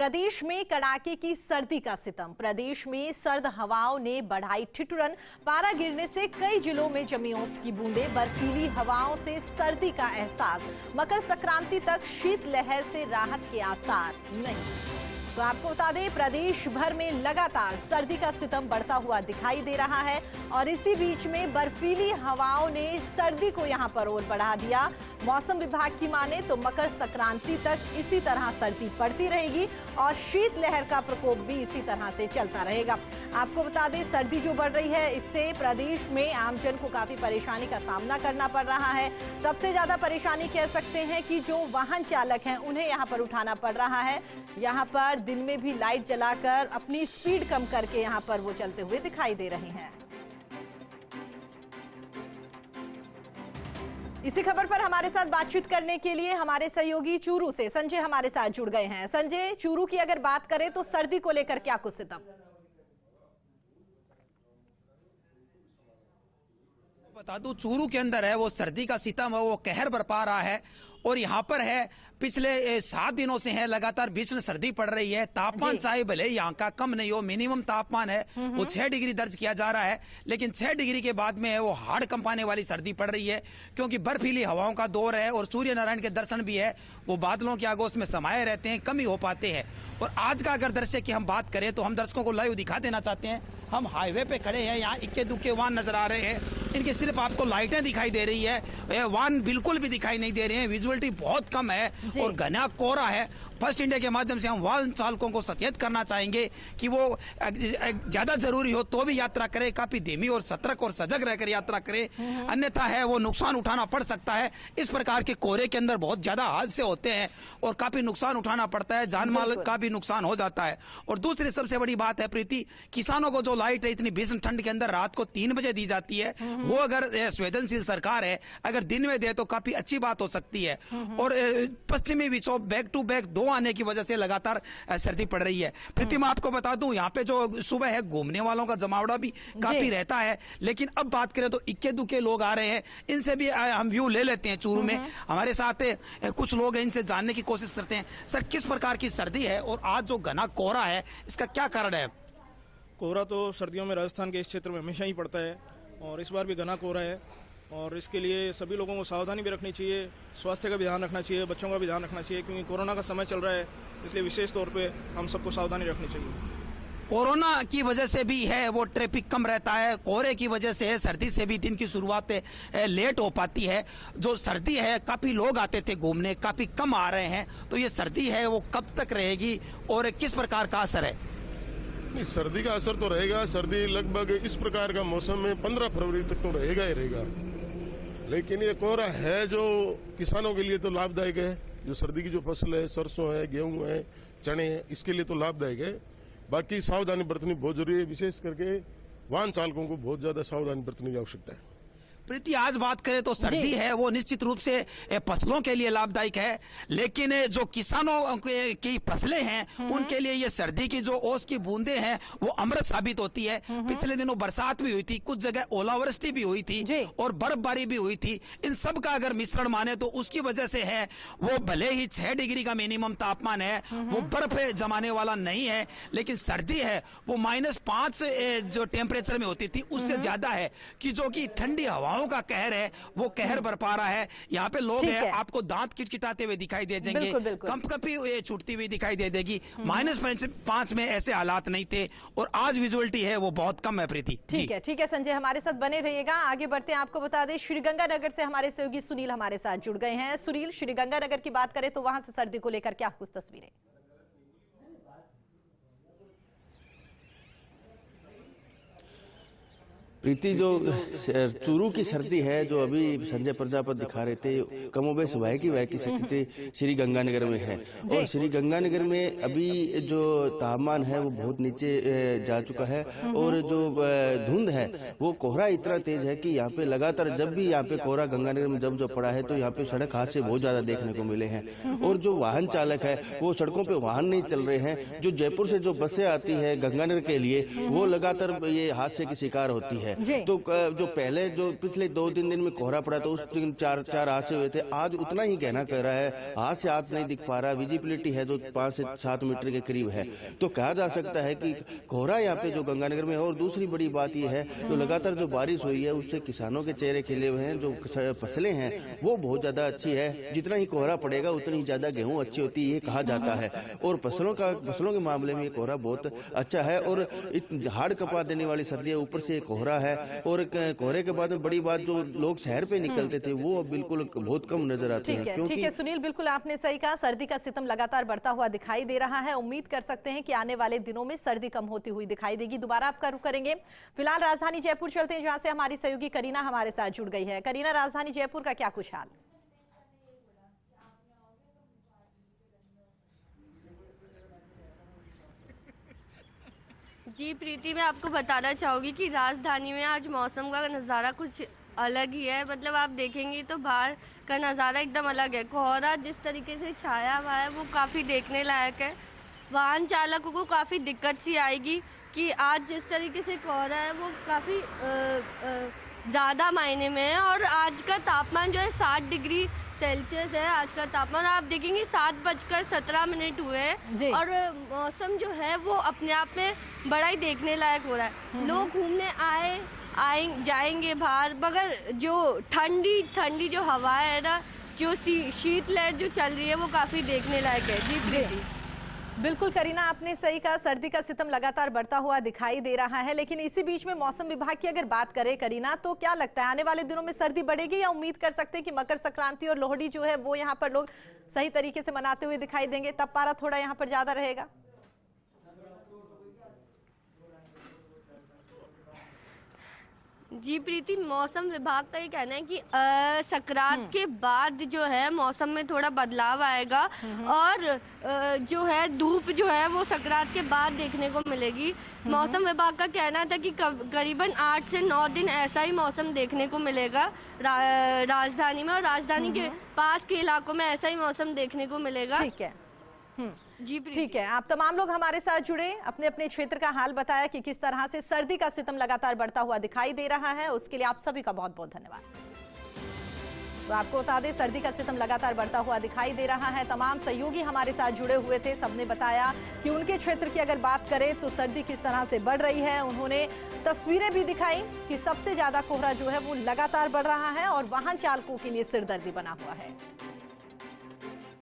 प्रदेश में कड़ाके की सर्दी का सितम। प्रदेश में सर्द हवाओं ने बढ़ाई ठिठुरन। पारा गिरने से कई जिलों में जमी ओस की बूंदें। बर्फीली हवाओं से सर्दी का एहसास। मकर संक्रांति तक शीतलहर से राहत के आसार नहीं। तो आपको बता दें, प्रदेश भर में लगातार सर्दी का सितम बढ़ता हुआ दिखाई दे रहा है और इसी बीच में बर्फीली हवाओं ने सर्दी को यहां पर और बढ़ा दिया। मौसम विभाग की माने तो मकर संक्रांति तक इसी तरह सर्दी पड़ती रहेगी और शीतलहर का प्रकोप भी इसी तरह से चलता रहेगा। आपको बता दें, सर्दी जो बढ़ रही है इससे प्रदेश में आमजन को काफी परेशानी का सामना करना पड़ रहा है। सबसे ज्यादा परेशानी कह सकते हैं कि जो वाहन चालक हैं उन्हें यहाँ पर उठाना पड़ रहा है। यहाँ पर दिन में भी लाइट जलाकर अपनी स्पीड कम करके यहाँ पर वो चलते हुए दिखाई दे रहे हैं। इसी खबर पर हमारे साथ बातचीत करने के लिए हमारे सहयोगी चूरू से संजय हमारे साथ जुड़ गए हैं। संजय, चूरू की अगर बात करें तो सर्दी को लेकर क्या कुछ सितम? बता दूं, चूरू के अंदर है वो सर्दी का सितम है, वो कहर बरपा रहा है और यहाँ पर है पिछले 7 दिनों से है लगातार भीषण सर्दी पड़ रही है। तापमान चाहे भले यहाँ का कम नहीं हो, मिनिमम तापमान है वो 6 डिग्री दर्ज किया जा रहा है, लेकिन 6 डिग्री के बाद में है वो हाड़ कंपाने वाली सर्दी पड़ रही है क्योंकि बर्फीली हवाओं का दौर है और सूर्य नारायण के दर्शन भी है, वो बादलों के आगोश में समाये रहते हैं, कम ही हो पाते हैं। और आज का अगर दृश्य की हम बात करें तो हम दर्शकों को लाइव दिखा देना चाहते हैं। हम हाईवे पे खड़े हैं, यहाँ इक्के दुक्के वाहन नजर आ रहे हैं, इनके सिर्फ आपको लाइटें दिखाई दे रही है, वाहन बिल्कुल भी दिखाई नहीं दे रहे हैं, विजुअलिटी बहुत कम है और घना कोहरा है। फर्स्ट इंडिया के माध्यम से हम वाहन चालकों को सचेत करना चाहेंगे कि वो ज्यादा जरूरी हो तो भी यात्रा करें, काफी धीमी और सतर्क और सजग रहकर यात्रा करें, अन्यथा है वो नुकसान उठाना पड़ सकता है। इस प्रकार के कोहरे के अंदर बहुत ज्यादा हादसे होते हैं और काफी नुकसान उठाना पड़ता है, जान माल का भी नुकसान हो जाता है। और दूसरी सबसे बड़ी बात है प्रीति, किसानों को जो लाइट है इतनी भीषण ठंड के अंदर रात को 3 बजे दी जाती है, वो अगर संवेदनशील सरकार है अगर दिन में दे तो काफी अच्छी बात हो सकती है। और पश्चिमी विक्षोभ बैक टू बैक 2 आने की वजह से लगातार सर्दी पड़ रही है। प्रीति, मैं आपको बता दूं, यहाँ पे जो सुबह है घूमने वालों का जमावड़ा भी काफी रहता है, लेकिन अब बात करें तो इक्के दुक्के लोग आ रहे हैं, इनसे भी हम व्यू ले लेते हैं। चूरू में हमारे साथ कुछ लोग हैं, इनसे जानने की कोशिश करते हैं। सर, किस प्रकार की सर्दी है और आज जो घना कोहरा है इसका क्या कारण है? कोहरा तो सर्दियों में राजस्थान के इस क्षेत्र में हमेशा ही पड़ता है और इस बार भी घना कोहरा है और इसके लिए सभी लोगों को सावधानी भी रखनी चाहिए, स्वास्थ्य का भी ध्यान रखना चाहिए, बच्चों का भी ध्यान रखना चाहिए क्योंकि कोरोना का समय चल रहा है, इसलिए विशेष तौर पे हम सबको सावधानी रखनी चाहिए। कोरोना की वजह से भी है वो ट्रैफिक कम रहता है, कोहरे की वजह से सर्दी से भी दिन की शुरुआत लेट हो पाती है। जो सर्दी है काफी लोग आते थे घूमने, काफी कम आ रहे हैं, तो ये सर्दी है वो कब तक रहेगी और किस प्रकार का असर है? नहीं, सर्दी का असर तो रहेगा। सर्दी लगभग इस प्रकार का मौसम में 15 फरवरी तक तो रहेगा ही रहेगा, लेकिन ये कोहरा है जो किसानों के लिए तो लाभदायक है। जो सर्दी की जो फसल है, सरसों है, गेहूं है, चने हैं, इसके लिए तो लाभदायक है। बाकी सावधानी बरतनी बहुत जरूरी है, विशेष करके वाहन चालकों को बहुत ज्यादा सावधानी बरतने की आवश्यकता है। प्रीति, आज बात करें तो सर्दी है वो निश्चित रूप से फसलों के लिए लाभदायक है, लेकिन जो किसानों की फसलें हैं उनके लिए ये सर्दी की जो ओस की बूंदें हैं वो अमृत साबित होती है। पिछले दिनों बरसात भी हुई थी, कुछ जगह ओलावृष्टि भी हुई थी और बर्फबारी भी हुई थी। इन सब का अगर मिश्रण माने तो उसकी वजह से है वो भले ही 6 डिग्री का मिनिमम तापमान है, वो बर्फ जमाने वाला नहीं है, लेकिन सर्दी है वो -5 जो टेम्परेचर में होती थी उससे ज्यादा है कि जो कि ठंडी हवा का कहर है वो कहर बरपा रहा है। यहाँ पे लोग हैं, आपको दांत किटकिटाते हुए दिखाई दे जाएंगे, कंपकपी छूटती हुई दिखाई दे देगी। -5 में ऐसे हालात नहीं थे और आज विजुअलिटी है वो बहुत कम है। प्रीति, ठीक है संजय, हमारे साथ बने रहिएगा। आगे बढ़ते हैं, आपको बता दें श्रीगंगानगर से हमारे सहयोगी सुनील हमारे साथ जुड़ गए हैं। सुनील, श्रीगंगानगर की बात करें तो वहां से सर्दी को लेकर क्या कुछ तस्वीरें? प्रीति, जो चूरू की सर्दी है जो अभी संजय प्रजापति दिखा रहे थे, कमोबेश वह की स्थिति श्री गंगानगर में है और श्री गंगानगर में अभी जो तापमान है वो बहुत नीचे जा चुका है और जो धुंध है वो कोहरा इतना तेज है कि यहाँ पे लगातार जब भी यहाँ पे कोहरा गंगानगर में जब पड़ा है तो यहाँ पे सड़क हादसे बहुत ज्यादा देखने को मिले हैं और जो वाहन चालक है वो सड़कों पे वाहन नहीं चल रहे हैं। जो जयपुर से जो बसें आती है गंगानगर के लिए वो लगातार ये हादसे की शिकार होती है है। तो जो पहले जो पिछले 2-3 दिन में कोहरा पड़ा तो उस दिन 4 हादसे हुए थे, आज उतना ही गहना कोहरा है, हाथ से हाथ नहीं दिख पा रहा, विजिबिलिटी है जो 5 से 7 मीटर के करीब है। तो कहा जा सकता है कि कोहरा यहाँ पे जो गंगानगर में है। और दूसरी बड़ी बात यह है जो लगातार जो बारिश हुई है उससे किसानों के चेहरे खिले हुए हैं, जो फसलें हैं वो बहुत ज्यादा अच्छी है। जितना ही कोहरा पड़ेगा उतनी ही ज्यादा गेहूं अच्छी होती है, ये कहा जाता है। और फसलों के मामले में कोहरा बहुत अच्छा है। और हाड़ कपा देने वाली सर्दी है, ऊपर से कोहरा है। और कोहरे के बाद में बड़ी बात, जो लोग शहर पे निकलते थे वो अब बिल्कुल बहुत कम नजर आते हैं। ठीक है सुनील, बिल्कुल आपने सही कहा, सर्दी का सितम लगातार बढ़ता हुआ दिखाई दे रहा है। उम्मीद कर सकते हैं कि आने वाले दिनों में सर्दी कम होती हुई दिखाई देगी। दोबारा आपका रुख करेंगे, फिलहाल राजधानी जयपुर चलते हैं जहां से हमारी सहयोगी करीना हमारे साथ जुड़ गई है। करीना, राजधानी जयपुर का क्या कुछ हाल? जी प्रीति, मैं आपको बताना चाहूँगी कि राजधानी में आज मौसम का नज़ारा कुछ अलग ही है। मतलब आप देखेंगे तो बाहर का नज़ारा एकदम अलग है। कोहरा जिस तरीके से छाया हुआ है वो काफ़ी देखने लायक है। वाहन चालकों को काफ़ी दिक्कत सी आएगी कि आज जिस तरीके से कोहरा है वो काफ़ी ज़्यादा मायने में है। और आज का तापमान जो है 7 डिग्री सेल्सियस है आज का तापमान। आप देखेंगे 7:17 हुए हैं और मौसम जो है वो अपने आप में बड़ा ही देखने लायक हो रहा है। लोग घूमने जाएंगे बाहर, मगर जो ठंडी जो हवा है ना, जो शीतलहर जो चल रही है वो काफ़ी देखने लायक है। जी प्रीति, बिल्कुल करीना, आपने सही कहा, सर्दी का सितम लगातार बढ़ता हुआ दिखाई दे रहा है। लेकिन इसी बीच में मौसम विभाग की अगर बात करें करीना, तो क्या लगता है आने वाले दिनों में सर्दी बढ़ेगी या उम्मीद कर सकते हैं कि मकर संक्रांति और लोहड़ी जो है वो यहाँ पर लोग सही तरीके से मनाते हुए दिखाई देंगे, तब पारा थोड़ा यहाँ पर ज्यादा रहेगा? जी प्रीति, मौसम विभाग का ये कहना है कि संक्रांत के बाद जो है मौसम में थोड़ा बदलाव आएगा और जो है धूप जो है वो संक्रांत के बाद देखने को मिलेगी। मौसम विभाग का कहना था कि करीबन 8 से 9 दिन ऐसा ही मौसम देखने को मिलेगा राजधानी में, और राजधानी के पास के इलाकों में ऐसा ही मौसम देखने को मिलेगा। ठीक है, जी ठीक है। आप तमाम लोग हमारे साथ जुड़े, अपने अपने क्षेत्र का हाल बताया कि किस तरह से सर्दी का सितम लगातार बढ़ता हुआ दिखाई दे रहा है, उसके लिए आप सभी का बहुत बहुत धन्यवाद। तो आपको बता दें, सर्दी का सितम लगातार बढ़ता हुआ दिखाई दे रहा है। तमाम सहयोगी हमारे साथ जुड़े हुए थे, सबने बताया कि उनके क्षेत्र की अगर बात करें तो सर्दी किस तरह से बढ़ रही है। उन्होंने तस्वीरें भी दिखाई कि सबसे ज्यादा कोहरा जो है वो लगातार बढ़ रहा है और वाहन चालकों के लिए सिरदर्दी बना हुआ है।